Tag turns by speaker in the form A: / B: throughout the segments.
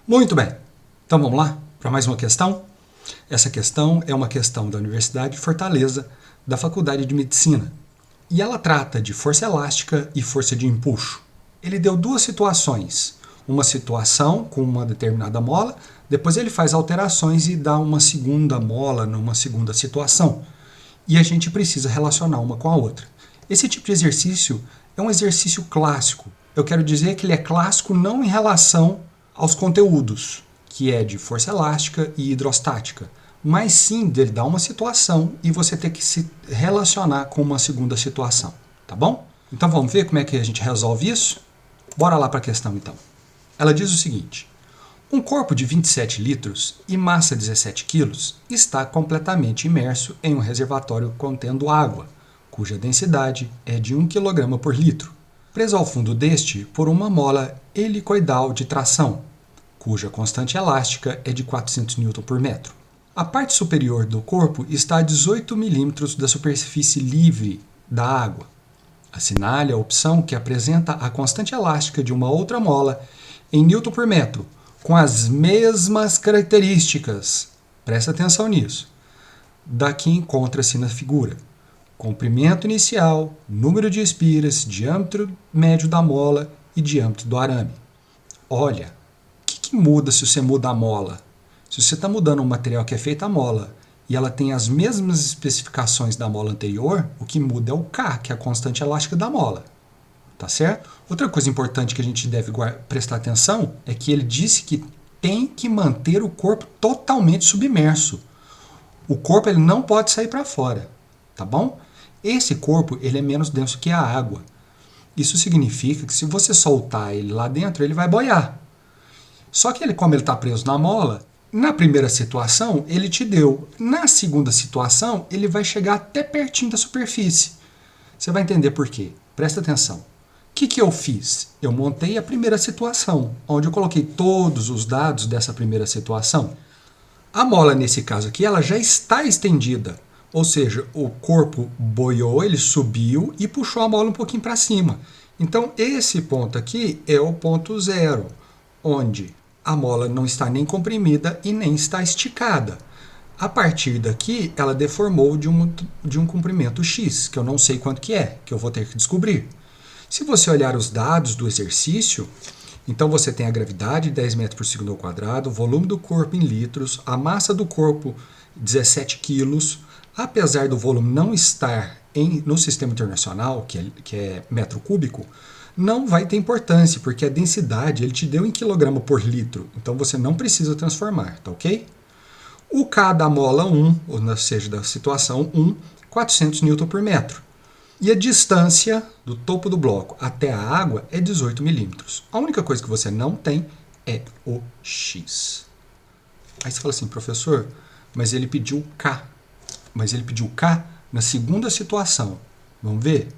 A: Muito bem, então vamos lá para mais uma questão. Essa questão é uma questão da Universidade de Fortaleza, da Faculdade de Medicina. E ela trata de força elástica e força de empuxo. Ele deu duas situações. Uma situação com uma determinada mola, depois ele faz alterações e dá uma segunda mola numa segunda situação. E a gente precisa relacionar uma com a outra. Esse tipo de exercício é um exercício clássico. Eu quero dizer que ele é clássico não em relação aos conteúdos, que é de força elástica e hidrostática, mas sim dele dar uma situação e você ter que se relacionar com uma segunda situação, tá bom? Então vamos ver como é que a gente resolve isso? Bora lá para a questão então. Ela diz o seguinte: um corpo de 27 litros e massa 17 quilos está completamente imerso em um reservatório contendo água, cuja densidade é de 1 kg por litro, preso ao fundo deste por uma mola helicoidal de tração, cuja constante elástica é de 400 N por metro. A parte superior do corpo está a 18 mm da superfície livre da água. Assinale a opção que apresenta a constante elástica de uma outra mola em Newton por metro, com as mesmas características. Presta atenção nisso. Daqui encontra-se na figura: comprimento inicial, número de espiras, diâmetro médio da mola e diâmetro do arame. Olha, o que muda se você muda a mola? Se você está mudando um material que é feito a mola e ela tem as mesmas especificações da mola anterior, o que muda é o K, que é a constante elástica da mola. Tá certo? Outra coisa importante que a gente deve prestar atenção é que ele disse que tem que manter o corpo totalmente submerso. O corpo ele não pode sair para fora, tá bom? Esse corpo ele é menos denso que a água. Isso significa que se você soltar ele lá dentro, ele vai boiar. Só que como ele está preso na mola, na primeira situação ele te deu. Na segunda situação, ele vai chegar até pertinho da superfície. Você vai entender por quê. Presta atenção. O que eu fiz? Eu montei a primeira situação, onde eu coloquei todos os dados dessa primeira situação. A mola, nesse caso aqui, ela já está estendida. Ou seja, o corpo boiou, ele subiu e puxou a mola um pouquinho para cima. Então, esse ponto aqui é o ponto zero, onde a mola não está nem comprimida e nem está esticada. A partir daqui, ela deformou de um comprimento X, que eu não sei quanto que é, que eu vou ter que descobrir. Se você olhar os dados do exercício, então você tem a gravidade 10 metros por segundo ao quadrado, o volume do corpo em litros, a massa do corpo 17 quilos. Apesar do volume não estar no sistema internacional, que é metro cúbico, não vai ter importância, porque a densidade ele te deu em quilograma por litro, então você não precisa transformar, tá ok? O K da mola 1, ou seja, da situação 1, 400 N por metro. E a distância do topo do bloco até a água é 18 milímetros. A única coisa que você não tem é o X. Aí você fala assim, professor, mas ele pediu K. Mas ele pediu K na segunda situação. Vamos ver?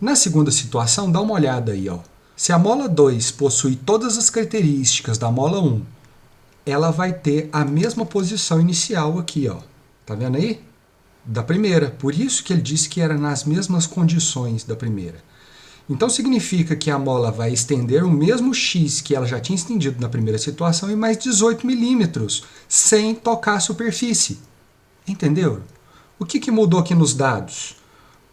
A: Na segunda situação, dá uma olhada aí. Ó. Se a mola 2 possui todas as características da mola 1, ela vai ter a mesma posição inicial aqui. Ó. Tá vendo aí? Da primeira. Por isso que ele disse que era nas mesmas condições da primeira. Então significa que a mola vai estender o mesmo X que ela já tinha estendido na primeira situação e mais 18 milímetros, sem tocar a superfície. Entendeu? O que mudou aqui nos dados?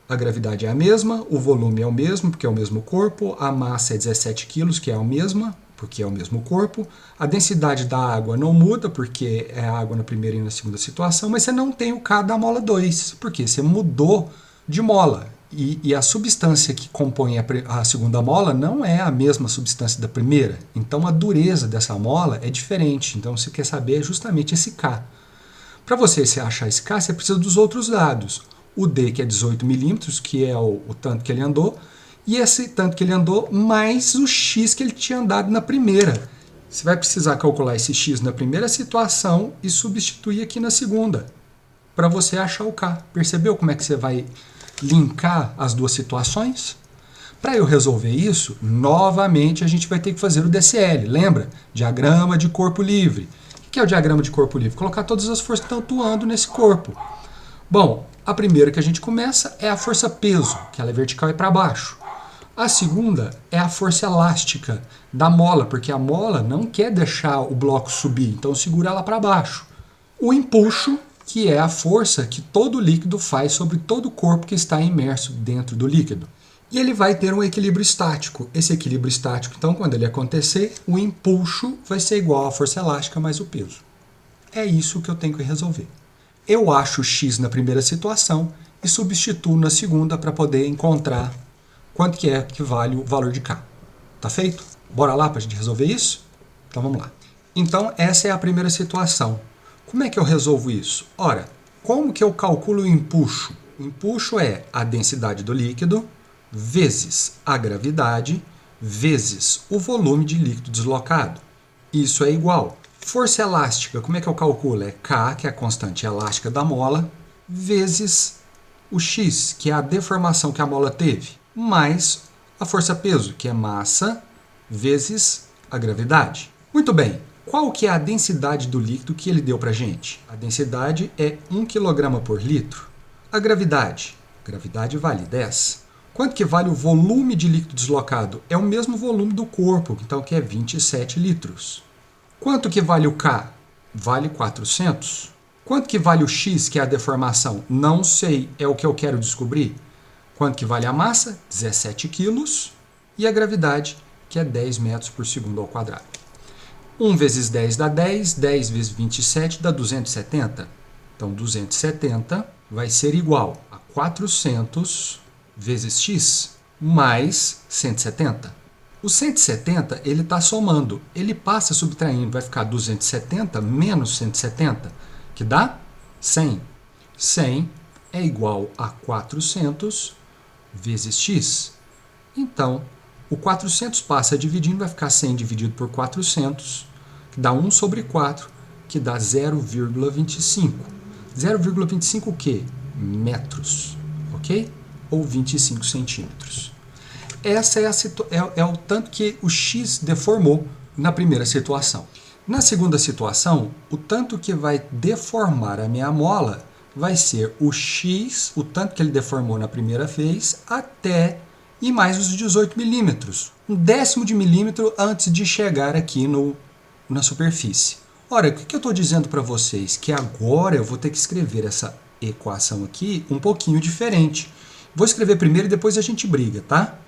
A: A gravidade é a mesma, o volume é o mesmo, porque é o mesmo corpo, a massa é 17 quilos, que é a mesma, porque é o mesmo corpo, a densidade da água não muda, porque é a água na primeira e na segunda situação, mas você não tem o K da mola 2, porque você mudou de mola. E a substância que compõe a segunda mola não é a mesma substância da primeira, então a dureza dessa mola é diferente, então você quer saber justamente esse K. Para você achar esse K, você precisa dos outros dados. O D, que é 18 milímetros, que é o tanto que ele andou, e esse tanto que ele andou, mais o X que ele tinha andado na primeira. Você vai precisar calcular esse X na primeira situação e substituir aqui na segunda, para você achar o K. Percebeu como é que você vai linkar as duas situações? Para eu resolver isso, novamente a gente vai ter que fazer o DCL. Lembra? Diagrama de corpo livre. O que é o diagrama de corpo livre? Colocar todas as forças que estão atuando nesse corpo. Bom, a primeira que a gente começa é a força peso, que ela é vertical e para baixo. A segunda é a força elástica da mola, porque a mola não quer deixar o bloco subir, então segura ela para baixo. O empuxo, que é a força que todo líquido faz sobre todo o corpo que está imerso dentro do líquido. E ele vai ter um equilíbrio estático. Esse equilíbrio estático, então, quando ele acontecer, o empuxo vai ser igual à força elástica mais o peso. É isso que eu tenho que resolver. Eu acho x na primeira situação e substituo na segunda para poder encontrar quanto que vale o valor de K. Tá feito? Bora lá para a gente resolver isso? Então vamos lá. Então essa é a primeira situação. Como é que eu resolvo isso? Ora, como que eu calculo o empuxo? O empuxo é a densidade do líquido vezes a gravidade vezes o volume de líquido deslocado. Isso é igual. Força elástica, como é que eu calculo? É K, que é a constante elástica da mola, vezes o x, que é a deformação que a mola teve, mais a força-peso, que é massa, vezes a gravidade. Muito bem, qual que é a densidade do líquido que ele deu para a gente? A densidade é 1 kg por litro. A gravidade vale 10. Quanto que vale o volume de líquido deslocado? É o mesmo volume do corpo, então que é 27 litros. Quanto que vale o K? Vale 400. Quanto que vale o X, que é a deformação? Não sei, é o que eu quero descobrir. Quanto que vale a massa? 17 quilos. E a gravidade, que é 10 metros por segundo ao quadrado. 1 vezes 10 dá 10, 10 vezes 27 dá 270. Então, 270 vai ser igual a 400 vezes x mais 170. O 170, ele está somando, ele passa subtraindo, vai ficar 270 menos 170, que dá 100. 100 é igual a 400 vezes x. Então, o 400 passa dividindo, vai ficar 100 dividido por 400, que dá 1 sobre 4, que dá 0,25. 0,25 o quê? Metros, ok? Ou 25 centímetros. Essa é o tanto que o x deformou na primeira situação. Na segunda situação, o tanto que vai deformar a minha mola vai ser o x, o tanto que ele deformou na primeira vez, até e mais os 18 milímetros. 1/10 de milímetro antes de chegar aqui na superfície. Ora, o que eu estou dizendo para vocês? Que agora eu vou ter que escrever essa equação aqui um pouquinho diferente. Vou escrever primeiro e depois a gente briga, tá?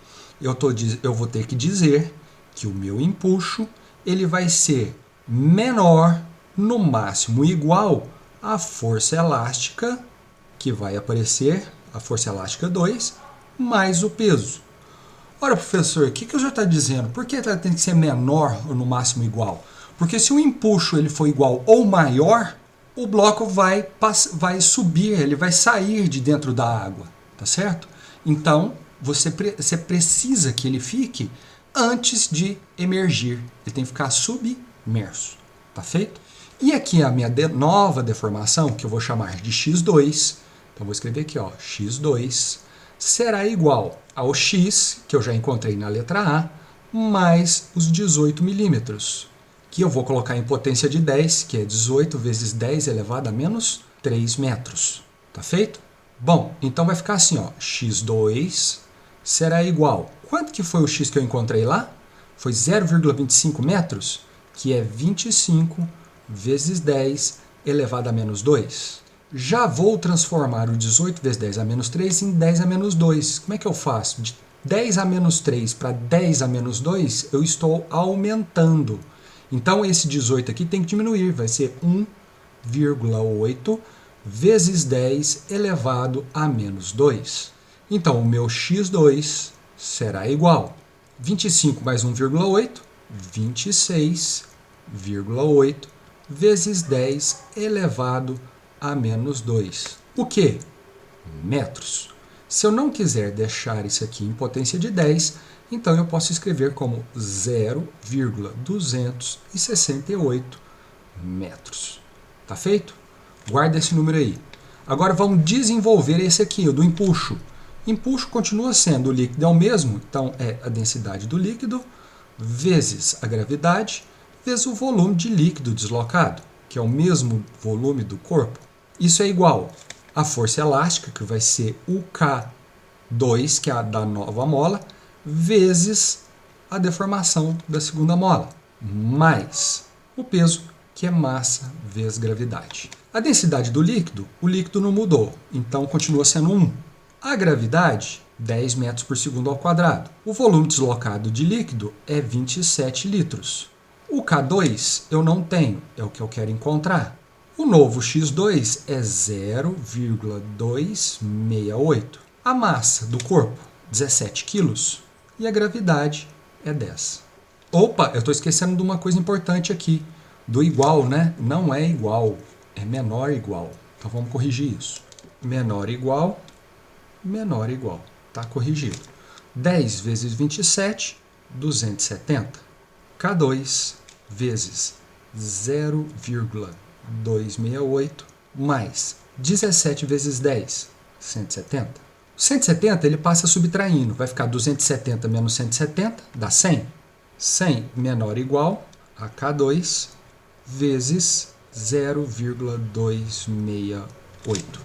A: Eu vou ter que dizer que o meu empuxo ele vai ser menor, no máximo igual à força elástica, que vai aparecer, a força elástica 2, mais o peso. Ora, professor, o que o senhor está dizendo? Por que ela tem que ser menor ou no máximo igual? Porque se o empuxo ele for igual ou maior, o bloco vai subir, ele vai sair de dentro da água, tá certo? Então, você precisa que ele fique antes de emergir. Ele tem que ficar submerso. Tá feito? E aqui a minha nova deformação, que eu vou chamar de x2. Então, vou escrever aqui, ó, x2 será igual ao x, que eu já encontrei na letra A, mais os 18 milímetros, que eu vou colocar em potência de 10, que é 18 vezes 10 elevado a menos 3 metros. Tá feito? Bom, então vai ficar assim, ó, x2 será igual. Quanto que foi o x que eu encontrei lá? Foi 0,25 metros, que é 25 vezes 10 elevado a menos 2. Já vou transformar o 18 vezes 10 a menos 3 em 10 a menos 2. Como é que eu faço? De 10 a menos 3 para 10 a menos 2, eu estou aumentando. Então, esse 18 aqui tem que diminuir, vai ser 1,8 vezes 10 elevado a menos 2. Então, o meu x2 será igual a 25 mais 1,8, 26,8 vezes 10 elevado a menos 2. O quê? Metros. Se eu não quiser deixar isso aqui em potência de 10, então eu posso escrever como 0,268 metros. Tá feito? Guarda esse número aí. Agora vamos desenvolver esse aqui, o do empuxo. Empuxo continua sendo o líquido é o mesmo, então é a densidade do líquido vezes a gravidade vezes o volume de líquido deslocado, que é o mesmo volume do corpo. Isso é igual à força elástica, que vai ser o K2, que é a da nova mola, vezes a deformação da segunda mola, mais o peso, que é massa vezes gravidade. A densidade do líquido, o líquido não mudou, então continua sendo 1. A gravidade, 10 metros por segundo ao quadrado. O volume deslocado de líquido é 27 litros. O K2 eu não tenho, é o que eu quero encontrar. O novo X2 é 0,268. A massa do corpo, 17 quilos. E a gravidade é 10. Opa, eu estou esquecendo de uma coisa importante aqui. Do igual, né? Não é igual, é menor igual. Então vamos corrigir isso. Menor igual, tá corrigido. 10 vezes 27, 270. K2 vezes 0,268 mais 17 vezes 10, 170. O 170 ele passa subtraindo, vai ficar 270 menos 170, dá 100. 100 menor ou igual a K2 vezes 0,268.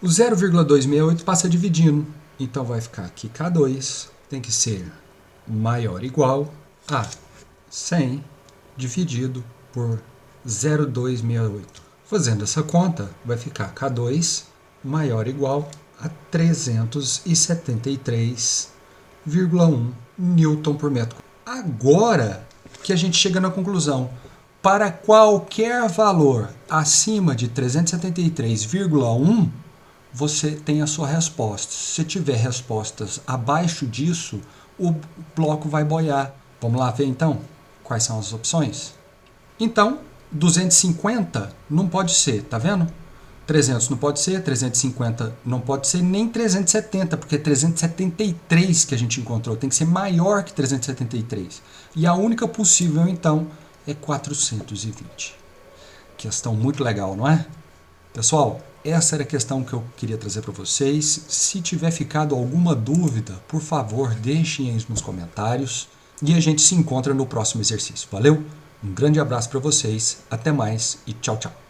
A: O 0,268 passa dividindo, então vai ficar aqui K2 tem que ser maior ou igual a 100 dividido por 0,268. Fazendo essa conta, vai ficar K2 maior ou igual a 373,1 Newton por metro. Agora que a gente chega na conclusão, para qualquer valor acima de 373,1, você tem a sua resposta. Se tiver respostas abaixo disso, o bloco vai boiar. Vamos lá ver então quais são as opções? Então, 250 não pode ser, tá vendo? 300 não pode ser, 350 não pode ser, nem 370, porque é 373 que a gente encontrou, tem que ser maior que 373. E a única possível, então, é 420. Questão muito legal, não é? Pessoal, essa era a questão que eu queria trazer para vocês. Se tiver ficado alguma dúvida, por favor, deixem aí nos comentários. E a gente se encontra no próximo exercício. Valeu? Um grande abraço para vocês, até mais e tchau, tchau.